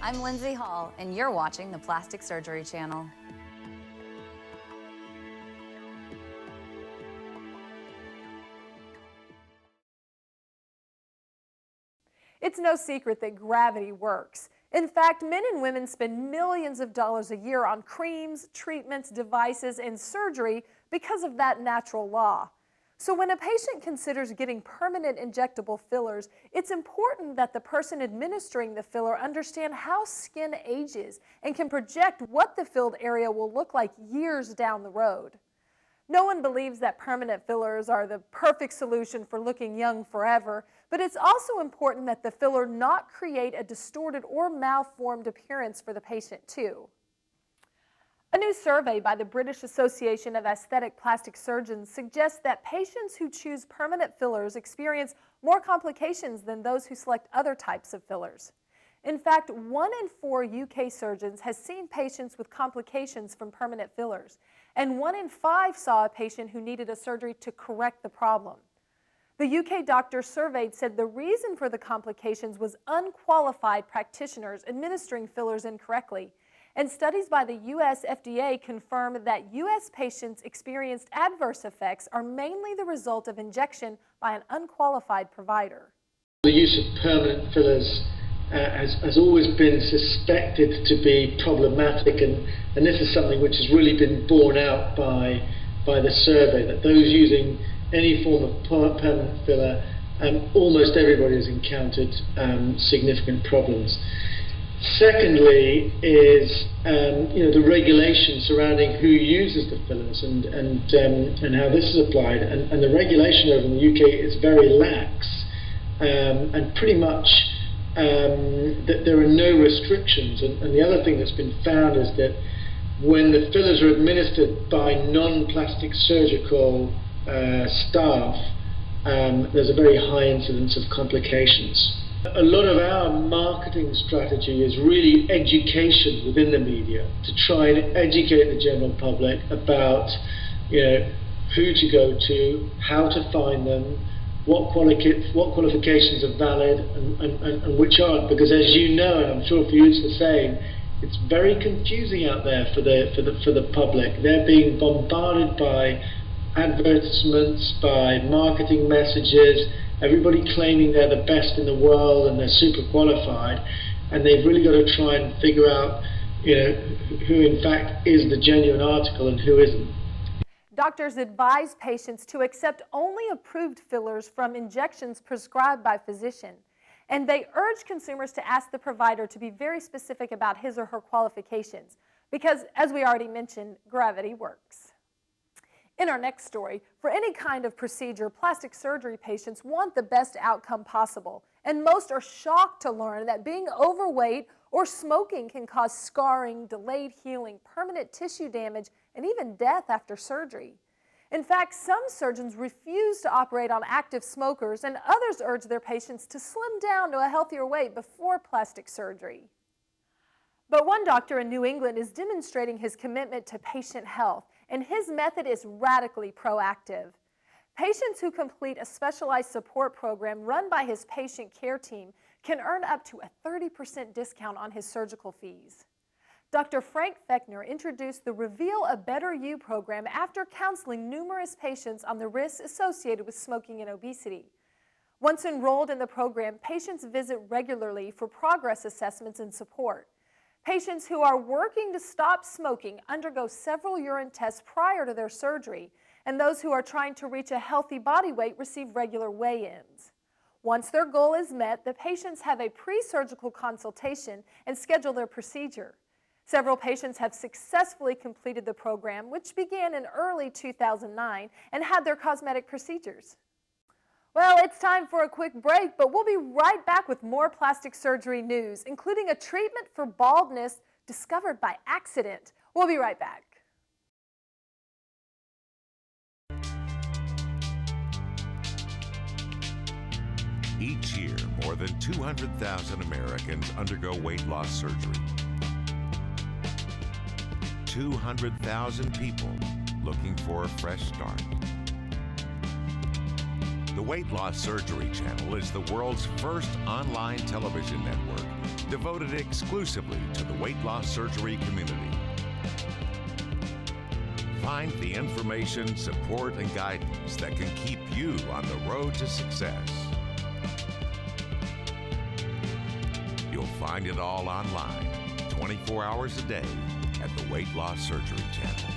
I'm Lindsay Hall, and you're watching the Plastic Surgery Channel. It's no secret that gravity works. In fact, men and women spend millions of dollars a year on creams, treatments, devices, and surgery because of that natural law. So when a patient considers getting permanent injectable fillers, it's important that the person administering the filler understand how skin ages and can project what the filled area will look like years down the road. No one believes that permanent fillers are the perfect solution for looking young forever, but it's also important that the filler not create a distorted or malformed appearance for the patient too. A new survey by the British Association of Aesthetic Plastic Surgeons suggests that patients who choose permanent fillers experience more complications than those who select other types of fillers. In fact, 1 in 4 UK surgeons has seen patients with complications from permanent fillers, and 1 in 5 saw a patient who needed a surgery to correct the problem. The UK doctor surveyed said the reason for the complications was unqualified practitioners administering fillers incorrectly, and studies by the US FDA confirm that US patients experienced adverse effects are mainly the result of injection by an unqualified provider. The use of permanent fillers has always been suspected to be problematic, and this is something which has really been borne out by the survey, that those using any form of permanent filler, almost everybody has encountered significant problems. Secondly is the regulation surrounding who uses the fillers and how this is applied, and the regulation over in the UK is very lax, and pretty much that there are no restrictions. And the other thing that's been found is that when the fillers are administered by non-plastic surgical staff, there's a very high incidence of complications. A lot of our marketing strategy is really education within the media, to try and educate the general public about who to go to, how to find them, what qualifications are valid and which aren't, because as you know, and I'm sure for you it's the same, it's very confusing out there for the public. They're being bombarded by advertisements, by marketing messages, everybody claiming they're the best in the world and they're super qualified, and they've really got to try and figure out who in fact is the genuine article and who isn't. Doctors advise patients to accept only approved fillers from injections prescribed by physician, and they urge consumers to ask the provider to be very specific about his or her qualifications, because as we already mentioned, gravity works. In our next story, for any kind of procedure, plastic surgery patients want the best outcome possible, and most are shocked to learn that being overweight or smoking can cause scarring, delayed healing, permanent tissue damage, and even death after surgery. In fact, some surgeons refuse to operate on active smokers, and others urge their patients to slim down to a healthier weight before plastic surgery. But one doctor in New England is demonstrating his commitment to patient health, and his method is radically proactive. Patients who complete a specialized support program run by his patient care team can earn up to a 30% discount on his surgical fees. Dr. Frank Fechner introduced the Reveal a Better You program after counseling numerous patients on the risks associated with smoking and obesity. Once enrolled in the program, patients visit regularly for progress assessments and support. Patients who are working to stop smoking undergo several urine tests prior to their surgery, and those who are trying to reach a healthy body weight receive regular weigh-ins. Once their goal is met, the patients have a pre-surgical consultation and schedule their procedure. Several patients have successfully completed the program, which began in early 2009, and had their cosmetic procedures. Well, it's time for a quick break, but we'll be right back with more plastic surgery news, including a treatment for baldness discovered by accident. We'll be right back. Each year, more than 200,000 Americans undergo weight loss surgery. 200,000 people looking for a fresh start. The Weight Loss Surgery Channel is the world's first online television network devoted exclusively to the weight loss surgery community. Find the information, support, and guidance that can keep you on the road to success. You'll find it all online, 24 hours a day at the Weight Loss Surgery Channel.